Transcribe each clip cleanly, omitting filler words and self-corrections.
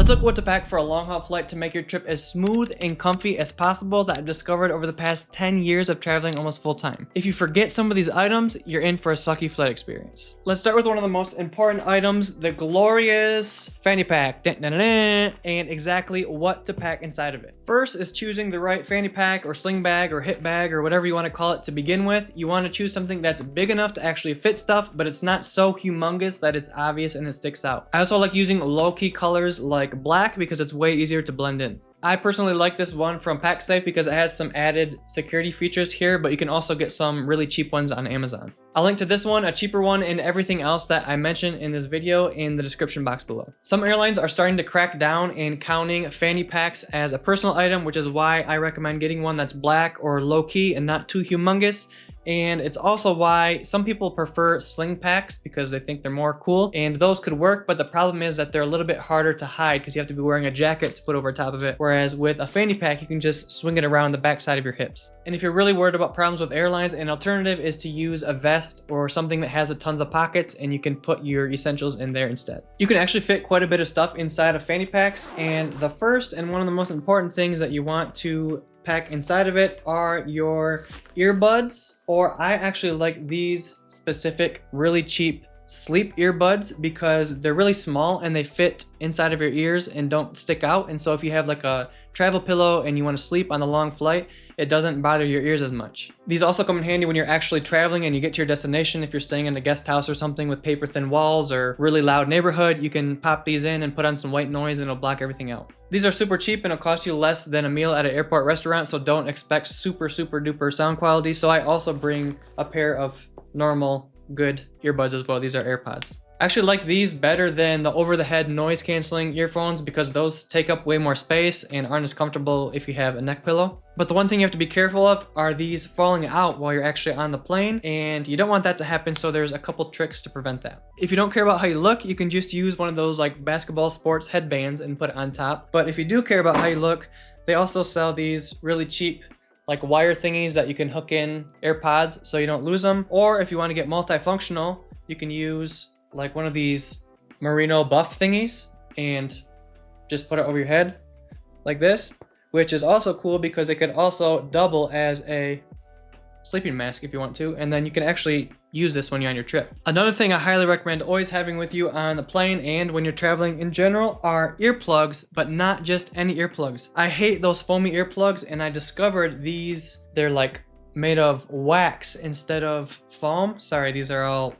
Let's look at what to pack for a long haul flight to make your trip as smooth and comfy as possible that I've discovered over the past 10 years of traveling almost full time. If you forget some of these items, you're in for a sucky flight experience. Let's start with one of the most important items, the glorious fanny pack. Dun, dun, dun, dun, and exactly what to pack inside of it. First is choosing the right fanny pack or sling bag or hip bag or whatever you want to call it to begin with. You want to choose something that's big enough to actually fit stuff, but it's not so humongous that it's obvious and it sticks out. I also like using low-key colors like black because it's way easier to blend in. I personally like this one from PackSafe because it has some added security features here, but you can also get some really cheap ones on Amazon. I'll link to this one, a cheaper one, and everything else that I mentioned in this video in the description box below. Some airlines are starting to crack down in counting fanny packs as a personal item, which is why I recommend getting one that's black or low-key and not too humongous. And it's also why some people prefer sling packs because they think they're more cool, and those could work, but the problem is that they're a little bit harder to hide because you have to be wearing a jacket to put over top of it, whereas with a fanny pack you can just swing it around the back side of your hips. And if you're really worried about problems with airlines, an alternative is to use a vest or something that has a tons of pockets and you can put your essentials in there instead. You can actually fit quite a bit of stuff inside of fanny packs, and the first and one of the most important things that you want to pack inside of it are your earbuds, or I actually like these specific really cheap sleep earbuds because they're really small and they fit inside of your ears and don't stick out. And so if you have like a travel pillow and you want to sleep on the long flight, it doesn't bother your ears as much. These also come in handy when you're actually traveling and you get to your destination. If you're staying in a guest house or something with paper thin walls or really loud neighborhood, you can pop these in and put on some white noise and it'll block everything out. These are super cheap and it'll cost you less than a meal at an airport restaurant, so don't expect super duper sound quality. So I also bring a pair of normal good earbuds as well. These are AirPods. I actually like these better than the over-the-head noise canceling earphones because those take up way more space and aren't as comfortable if you have a neck pillow. But the one thing you have to be careful of are these falling out while you're actually on the plane, and you don't want that to happen, so there's a couple tricks to prevent that. If you don't care about how you look, you can just use one of those like basketball sports headbands and put it on top. But if you do care about how you look, they also sell these really cheap like wire thingies that you can hook in AirPods so you don't lose them. Or if you want to get multifunctional, you can use like one of these merino buff thingies and just put it over your head like this, which is also cool because it could also double as a sleeping mask if you want to, and then you can actually use this when you're on your trip. Another thing I highly recommend always having with you on the plane and when you're traveling in general are earplugs, but not just any earplugs. I hate those foamy earplugs, and I discovered these, they're like made of wax instead of foam. Sorry, these are all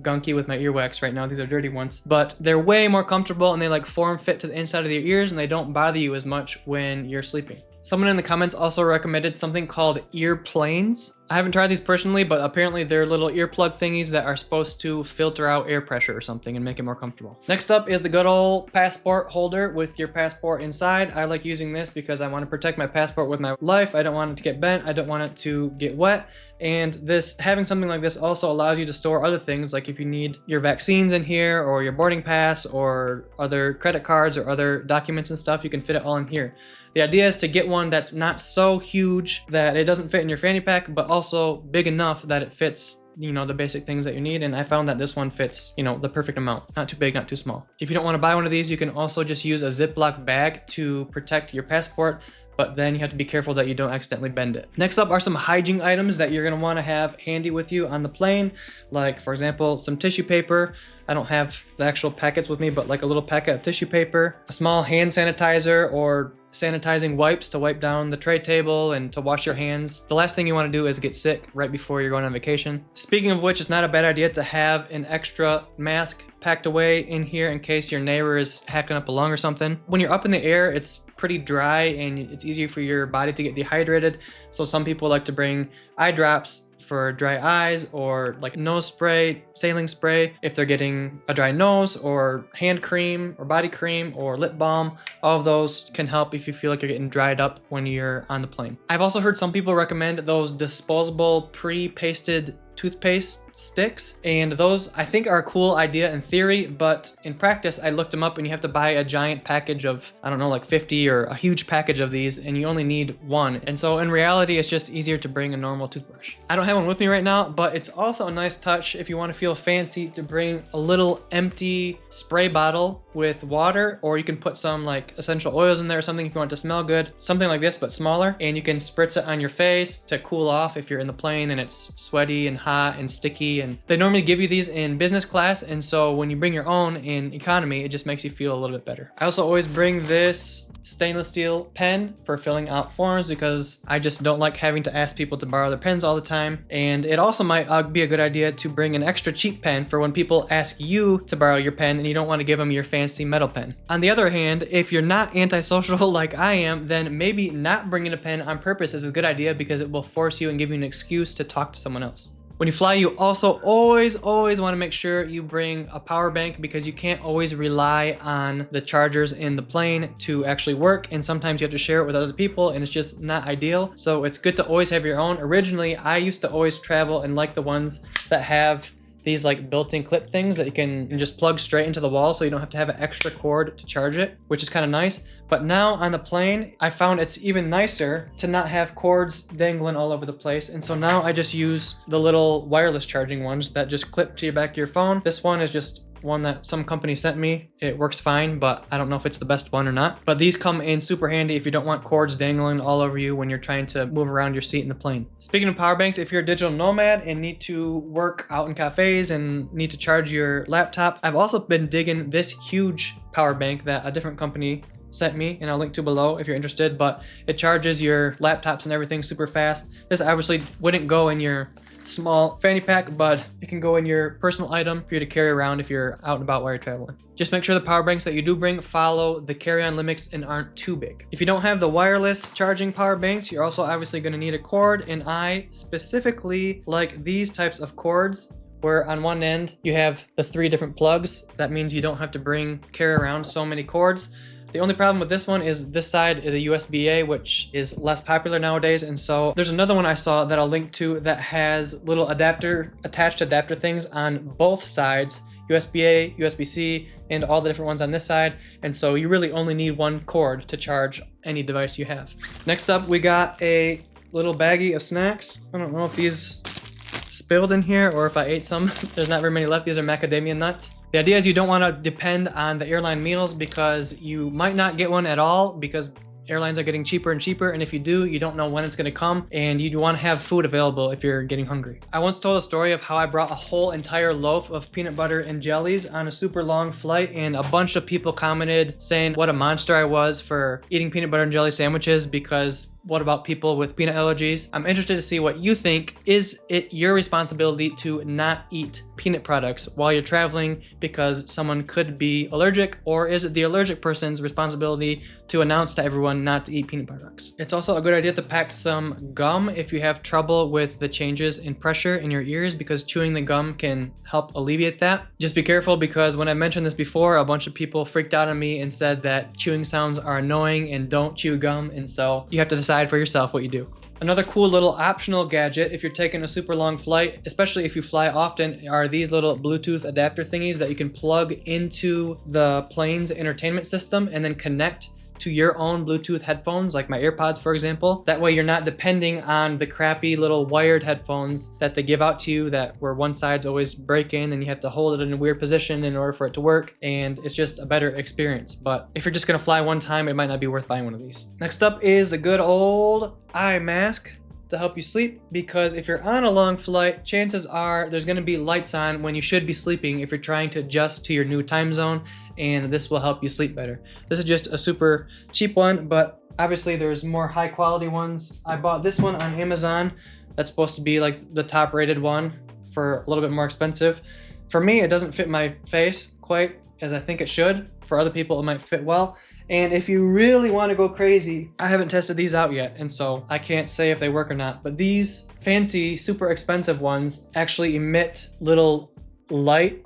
gunky with my earwax right now. These are dirty ones, but they're way more comfortable and they like form fit to the inside of your ears and they don't bother you as much when you're sleeping. Someone in the comments also recommended something called ear planes. I haven't tried these personally, but apparently they're little earplug thingies that are supposed to filter out air pressure or something and make it more comfortable. Next up is the good old passport holder with your passport inside. I like using this because I want to protect my passport with my life. I don't want it to get bent. I don't want it to get wet. And this, having something like this also allows you to store other things, like if you need your vaccines in here or your boarding pass or other credit cards or other documents and stuff, you can fit it all in here. The idea is to get one that's not so huge that it doesn't fit in your fanny pack, but also big enough that it fits, you know, the basic things that you need. And I found that this one fits, you know, the perfect amount. Not too big, not too small. If you don't want to buy one of these, you can also just use a Ziploc bag to protect your passport, but then you have to be careful that you don't accidentally bend it. Next up are some hygiene items that you're going to want to have handy with you on the plane. Like, for example, some tissue paper. I don't have the actual packets with me, but like a little packet of tissue paper, a small hand sanitizer or sanitizing wipes to wipe down the tray table and to wash your hands. The last thing you want to do is get sick right before you're going on vacation. Speaking of which, it's not a bad idea to have an extra mask packed away in here in case your neighbor is hacking up a lung or something. When you're up in the air, it's pretty dry and it's easier for your body to get dehydrated. So some people like to bring eye drops for dry eyes, or like nose spray, saline spray if they're getting a dry nose, or hand cream or body cream or lip balm. All of those can help if you feel like you're getting dried up when you're on the plane. I've also heard some people recommend those disposable pre-pasted toothpaste sticks, and those I think are a cool idea in theory, but in practice I looked them up and you have to buy a giant package of, I don't know, like 50 or a huge package of these, and you only need one. And so in reality it's just easier to bring a normal toothbrush. I don't have one with me right now, but it's also a nice touch if you want to feel fancy to bring a little empty spray bottle with water, or you can put some like essential oils in there or something if you want it to smell good. Something like this but smaller, and you can spritz it on your face to cool off if you're in the plane and it's sweaty and hot and sticky. And they normally give you these in business class, and so when you bring your own in economy, it just makes you feel a little bit better. I also always bring this stainless steel pen for filling out forms because I just don't like having to ask people to borrow their pens all the time. And it also might be a good idea to bring an extra cheap pen for when people ask you to borrow your pen and you don't want to give them your fancy metal pen. On the other hand, if you're not antisocial like I am, then maybe not bringing a pen on purpose is a good idea because it will force you and give you an excuse to talk to someone else. When you fly, you also always want to make sure you bring a power bank because you can't always rely on the chargers in the plane to actually work, and sometimes you have to share it with other people and it's just not ideal. So it's good to always have your own. Originally, I used to always travel and like the ones that have these like built-in clip things that you can just plug straight into the wall so you don't have to have an extra cord to charge it, which is kind of nice. But now on the plane, I found it's even nicer to not have cords dangling all over the place. And so now I just use the little wireless charging ones that just clip to your back of your phone. This one is just one that some company sent me. It works fine, but I don't know if it's the best one or not. But these come in super handy if you don't want cords dangling all over you when you're trying to move around your seat in the plane. Speaking of power banks, if you're a digital nomad and need to work out in cafes and need to charge your laptop, I've also been digging this huge power bank that a different company sent me, and I'll link to below if you're interested, but it charges your laptops and everything super fast. This obviously wouldn't go in your small fanny pack, but it can go in your personal item for you to carry around if you're out and about while you're traveling. Just make sure the power banks that you do bring follow the carry-on limits and aren't too big. If you don't have the wireless charging power banks, you're also obviously going to need a cord, and I specifically like these types of cords where on one end you have the 3 different plugs. That means you don't have to carry around so many cords. The only problem with this one is this side is a USB-A, which is less popular nowadays. And so there's another one I saw that I'll link to that has little attached adapter things on both sides, USB-A, USB-C, and all the different ones on this side. And so you really only need one cord to charge any device you have. Next up, we got a little baggie of snacks. I don't know if these spilled in here or if I ate some. There's not very many left. These are macadamia nuts. The idea is you don't want to depend on the airline meals because you might not get one at all because airlines are getting cheaper and cheaper, and if you do, you don't know when it's going to come, and you want to have food available if you're getting hungry. I once told a story of how I brought a whole entire loaf of peanut butter and jellies on a super long flight, and a bunch of people commented saying what a monster I was for eating peanut butter and jelly sandwiches because what about people with peanut allergies? I'm interested to see what you think. Is it your responsibility to not eat peanut products while you're traveling because someone could be allergic, or is it the allergic person's responsibility to announce to everyone not to eat peanut products? It's also a good idea to pack some gum if you have trouble with the changes in pressure in your ears, because chewing the gum can help alleviate that. Just be careful, because when I mentioned this before, a bunch of people freaked out on me and said that chewing sounds are annoying and don't chew gum, and so you have to decide for yourself what you do. Another cool little optional gadget if you're taking a super long flight, especially if you fly often, are these little Bluetooth adapter thingies that you can plug into the plane's entertainment system and then connect to your own Bluetooth headphones, like my AirPods, for example. That way you're not depending on the crappy little wired headphones that they give out to you, that where one side's always breaking and you have to hold it in a weird position in order for it to work, and it's just a better experience. But if you're just gonna fly one time, it might not be worth buying one of these. Next up is the good old eye mask to help you sleep, because if you're on a long flight, chances are there's going to be lights on when you should be sleeping if you're trying to adjust to your new time zone, and this will help you sleep better. This is just a super cheap one, but obviously there's more high quality ones. I bought this one on Amazon. That's supposed to be like the top rated one for a little bit more expensive. For me, it doesn't fit my face quite as I think it should. For other people, it might fit well. And if you really want to go crazy, I haven't tested these out yet, and so I can't say if they work or not, but these fancy, super expensive ones actually emit little light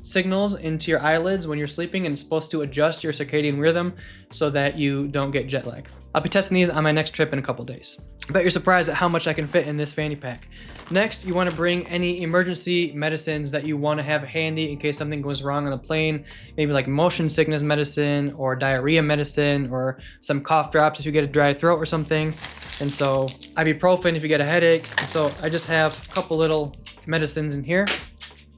signals into your eyelids when you're sleeping, and it's supposed to adjust your circadian rhythm so that you don't get jet lag. I'll be testing these on my next trip in a couple days. I bet you're surprised at how much I can fit in this fanny pack. Next, you want to bring any emergency medicines that you want to have handy in case something goes wrong on the plane. Maybe like motion sickness medicine or diarrhea medicine or some cough drops if you get a dry throat or something. And so ibuprofen if you get a headache. And so I just have a couple little medicines in here.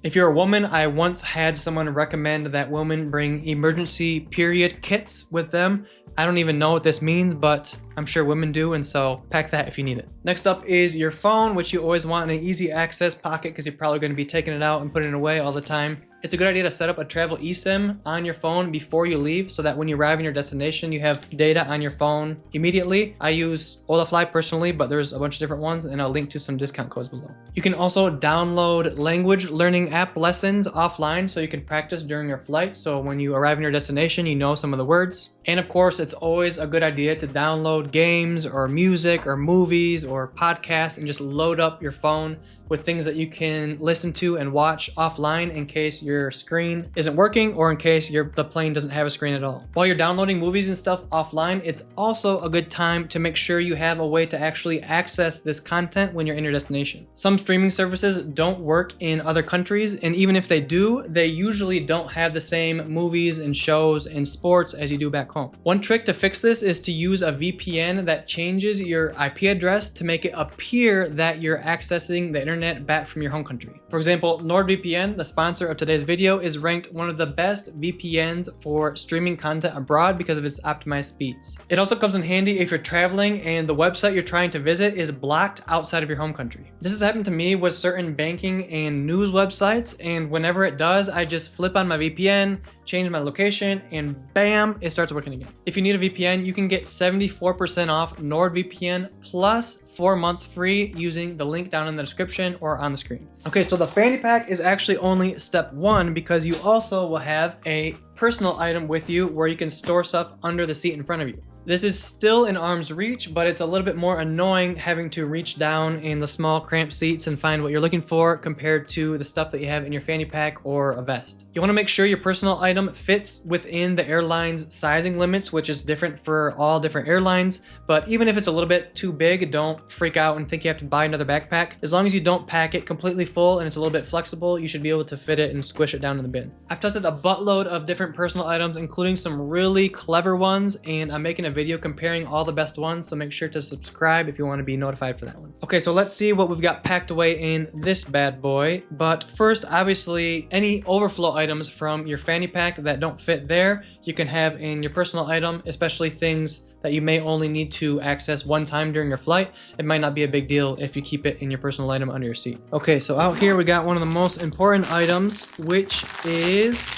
If you're a woman, I once had someone recommend that women bring emergency period kits with them. I don't even know what this means, but I'm sure women do, and so pack that if you need it. Next up is your phone, which you always want in an easy access pocket because you're probably going to be taking it out and putting it away all the time. It's a good idea to set up a travel eSIM on your phone before you leave so that when you arrive in your destination, you have data on your phone immediately. I use Olafly personally, but there's a bunch of different ones, and I'll link to some discount codes below. You can also download language learning app lessons offline so you can practice during your flight. So when you arrive in your destination, you know some of the words. And of course, it's always a good idea to download games or music or movies or podcasts and just load up your phone with things that you can listen to and watch offline in case your screen isn't working or in case the plane doesn't have a screen at all. While you're downloading movies and stuff offline, it's also a good time to make sure you have a way to actually access this content when you're in your destination. Some streaming services don't work in other countries, and even if they do, they usually don't have the same movies and shows and sports as you do back home. One trick to fix this is to use a VPN that changes your IP address to make it appear that you're accessing the internet back from your home country. For example, NordVPN, the sponsor of today's video, is ranked one of the best VPNs for streaming content abroad because of its optimized speeds. It also comes in handy if you're traveling and the website you're trying to visit is blocked outside of your home country. This has happened to me with certain banking and news websites, and whenever it does, I just flip on my VPN, change my location, and bam, it starts working again. If you need a VPN, you can get 74% off NordVPN plus 4 months free using the link down in the description or on the screen. Okay, so the fanny pack is actually only step 1 because you also will have a personal item with you where you can store stuff under the seat in front of you. This is still in arm's reach, but it's a little bit more annoying having to reach down in the small cramped seats and find what you're looking for compared to the stuff that you have in your fanny pack or a vest. You want to make sure your personal item fits within the airline's sizing limits, which is different for all different airlines, but even if it's a little bit too big, don't freak out and think you have to buy another backpack. As long as you don't pack it completely full and it's a little bit flexible, you should be able to fit it and squish it down in the bin. I've tested a buttload of different personal items, including some really clever ones, and I'm making a video comparing all the best ones, so make sure to subscribe if you want to be notified for that one. Okay, so let's see what we've got packed away in this bad boy. But first, obviously, any overflow items from your fanny pack that don't fit there, you can have in your personal item, especially things that you may only need to access one time during your flight. It might not be a big deal if you keep it in your personal item under your seat. Okay, so out here we got one of the most important items, which is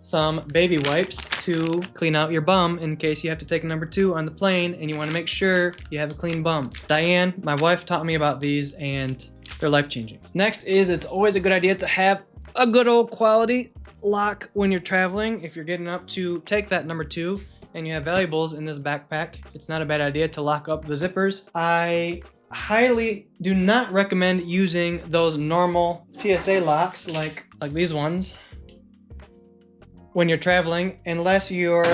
some baby wipes to clean out your bum in case you have to take a number 2 on the plane and you want to make sure you have a clean bum. Diane, my wife, taught me about these and they're life-changing. Next is, it's always a good idea to have a good old quality lock when you're traveling. If you're getting up to take that number 2 and you have valuables in this backpack, it's not a bad idea to lock up the zippers. I highly do not recommend using those normal TSA locks like these ones when you're traveling, unless you're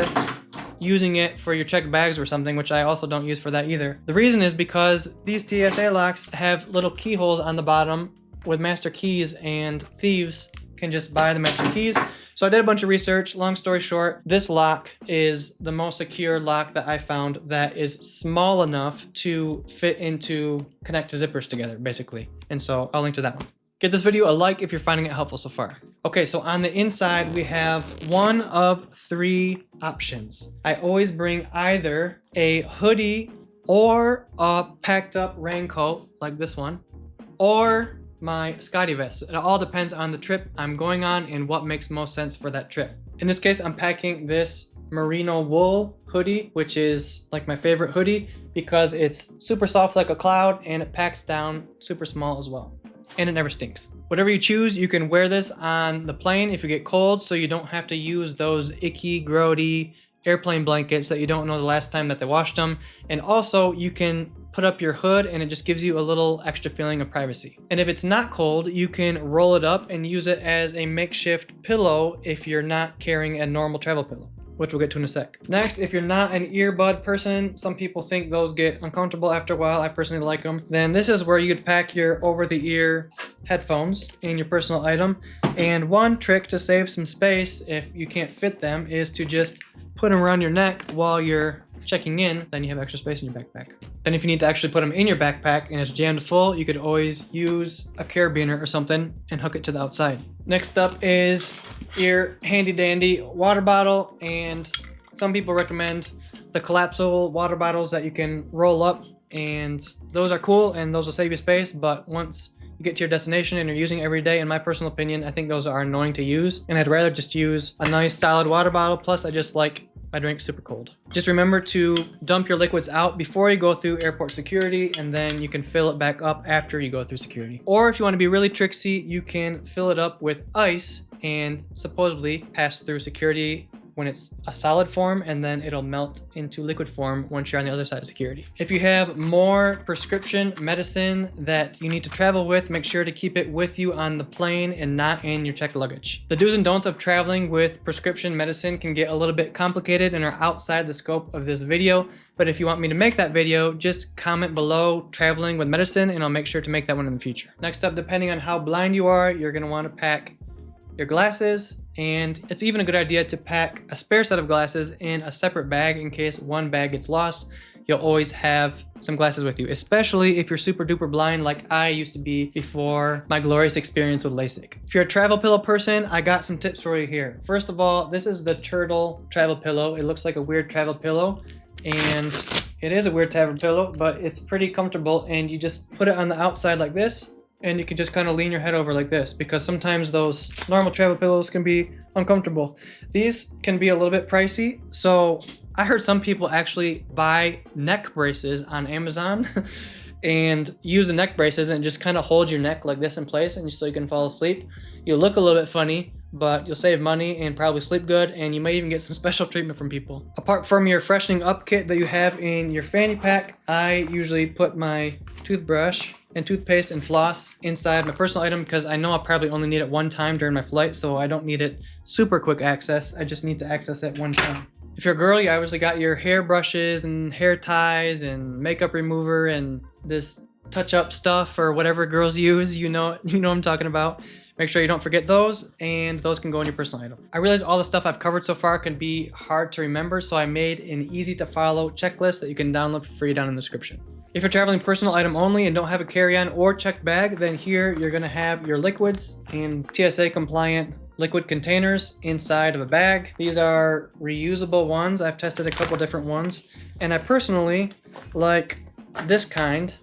using it for your checked bags or something, which I also don't use for that either. The reason is because these TSA locks have little keyholes on the bottom with master keys, and thieves can just buy the master keys. So I did a bunch of research. Long story short, this lock is the most secure lock that I found that is small enough to fit into, connect to zippers together, basically. And so I'll link to that one. Give this video a like if you're finding it helpful so far. Okay, so on the inside, we have one of 3 options. I always bring either a hoodie or a packed up raincoat like this one, or my Scotty vest. It all depends on the trip I'm going on and what makes most sense for that trip. In this case, I'm packing this merino wool hoodie, which is like my favorite hoodie because it's super soft like a cloud and it packs down super small as well. And it never stinks. Whatever you choose, you can wear this on the plane if you get cold, so you don't have to use those icky, grody airplane blankets that you don't know the last time that they washed them. And also, you can put up your hood and it just gives you a little extra feeling of privacy. And if it's not cold, you can roll it up and use it as a makeshift pillow if you're not carrying a normal travel pillow. which we'll get to in a sec. Next, if you're not an earbud person, some people think those get uncomfortable after a while. I personally like them. Then this is where you could pack your over-the-ear headphones in your personal item. And one trick to save some space if you can't fit them is to just put them around your neck while you're checking in, then you have extra space in your backpack. Then if you need to actually put them in your backpack and it's jammed full, you could always use a carabiner or something and hook it to the outside. Next up is your handy dandy water bottle, and some people recommend the collapsible water bottles that you can roll up, and those are cool and those will save you space, but once you get to your destination and you're using it every day, in my personal opinion, I think those are annoying to use, and I'd rather just use a nice solid water bottle. Plus I just like my drink super cold. Just remember to dump your liquids out before you go through airport security, and then you can fill it back up after you go through security. Or if you want to be really tricksy, you can fill it up with ice and supposedly pass through security when it's a solid form, and then it'll melt into liquid form once you're on the other side of security. If you have more prescription medicine that you need to travel with, make sure to keep it with you on the plane and not in your checked luggage. The do's and don'ts of traveling with prescription medicine can get a little bit complicated and are outside the scope of this video, but if you want me to make that video, just comment below traveling with medicine and I'll make sure to make that one in the future. Next up, depending on how blind you are, you're gonna want to pack your glasses, and it's even a good idea to pack a spare set of glasses in a separate bag in case one bag gets lost. You'll always have some glasses with you, especially if you're super duper blind like I used to be before my glorious experience with LASIK. If you're a travel pillow person, I got some tips for you here. First of all, this is the Turtle travel pillow. It looks like a weird travel pillow, and it is a weird travel pillow, but it's pretty comfortable, and you just put it on the outside like this, and you can just kind of lean your head over like this, because sometimes those normal travel pillows can be uncomfortable. These can be a little bit pricey, so I heard some people actually buy neck braces on Amazon and use the neck braces and just kind of hold your neck like this in place, and so you can fall asleep. You'll look a little bit funny, but you'll save money and probably sleep good, and you may even get some special treatment from people. Apart from your freshening up kit that you have in your fanny pack, I usually put my toothbrush and toothpaste and floss inside my personal item because I know I'll probably only need it one time during my flight, so I don't need it super quick access. I just need to access it one time. If you're a girl, you obviously got your hair brushes and hair ties and makeup remover and this touch-up stuff or whatever girls use. You know what I'm talking about. Make sure you don't forget those, and those can go in your personal item. I realize all the stuff I've covered so far can be hard to remember, so I made an easy to follow checklist that you can download for free down in the description. If you're traveling personal item only and don't have a carry-on or checked bag, then here you're gonna have your liquids in TSA compliant liquid containers inside of a bag. These are reusable ones. I've tested a couple different ones, and I personally like this kind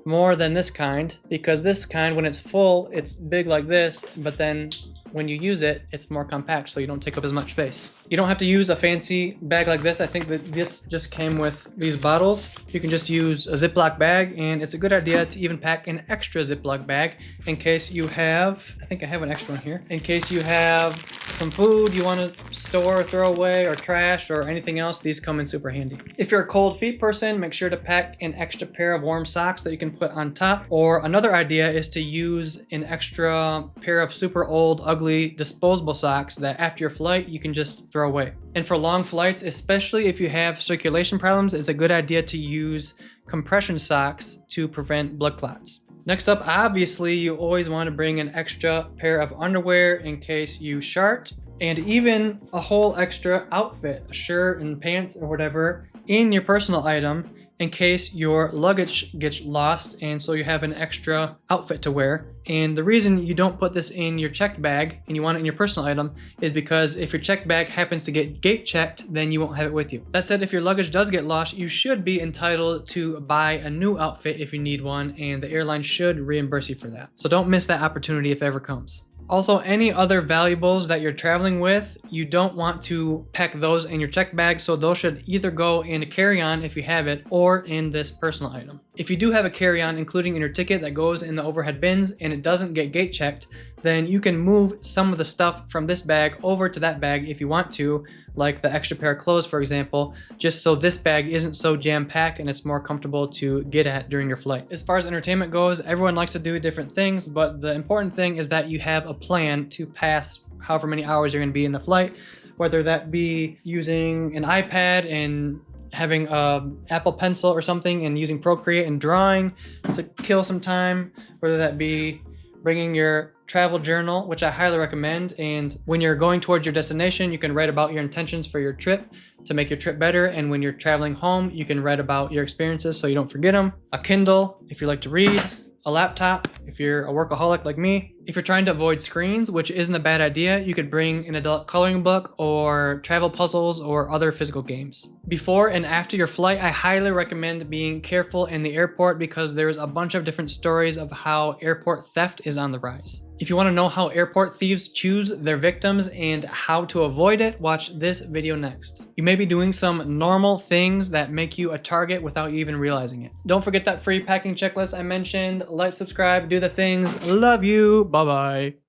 more than this kind, because this kind, when it's full, it's big like this, but then when you use it, it's more compact, so you don't take up as much space. You don't have to use a fancy bag like this. I think that this just came with these bottles. You can just use a Ziploc bag, and it's a good idea to even pack an extra Ziploc bag in case you have, I think I have an extra one here, in case you have some food you want to store or throw away, or trash or anything else. These come in super handy. If you're a cold feet person, make sure to pack an extra pair of warm socks that you can put on top. Or another idea is to use an extra pair of super old, ugly disposable socks that after your flight you can just throw away. And for long flights, especially if you have circulation problems, it's a good idea to use compression socks to prevent blood clots. Next up, obviously, you always want to bring an extra pair of underwear in case you shart, and even a whole extra outfit, a shirt and pants or whatever, in your personal item in case your luggage gets lost, and so you have an extra outfit to wear. And the reason you don't put this in your checked bag and you want it in your personal item is because if your checked bag happens to get gate checked, then you won't have it with you. That said, if your luggage does get lost, you should be entitled to buy a new outfit if you need one, and the airline should reimburse you for that. So don't miss that opportunity if it ever comes. Also, any other valuables that you're traveling with, you don't want to pack those in your checked bag, so those should either go in a carry-on if you have it, or in this personal item. If you do have a carry-on, including in your ticket, that goes in the overhead bins and it doesn't get gate checked, then you can move some of the stuff from this bag over to that bag if you want to, like the extra pair of clothes, for example, just so this bag isn't so jam-packed and it's more comfortable to get at during your flight. As far as entertainment goes, everyone likes to do different things, but the important thing is that you have a plan to pass however many hours you're going to be in the flight. whether that be using an iPad and having a Apple Pencil or something and using Procreate and drawing to kill some time, whether that be bringing your travel journal, which I highly recommend. And when you're going towards your destination, you can write about your intentions for your trip to make your trip better. And when you're traveling home, you can write about your experiences so you don't forget them. A Kindle, if you like to read. A laptop, if you're a workaholic like me. If you're trying to avoid screens, which isn't a bad idea, you could bring an adult coloring book or travel puzzles or other physical games. Before and after your flight, I highly recommend being careful in the airport because there's a bunch of different stories of how airport theft is on the rise. If you want to know how airport thieves choose their victims and how to avoid it, watch this video next. You may be doing some normal things that make you a target without you even realizing it. Don't forget that free packing checklist I mentioned. Like, subscribe, do the things. Love you. Bye-bye.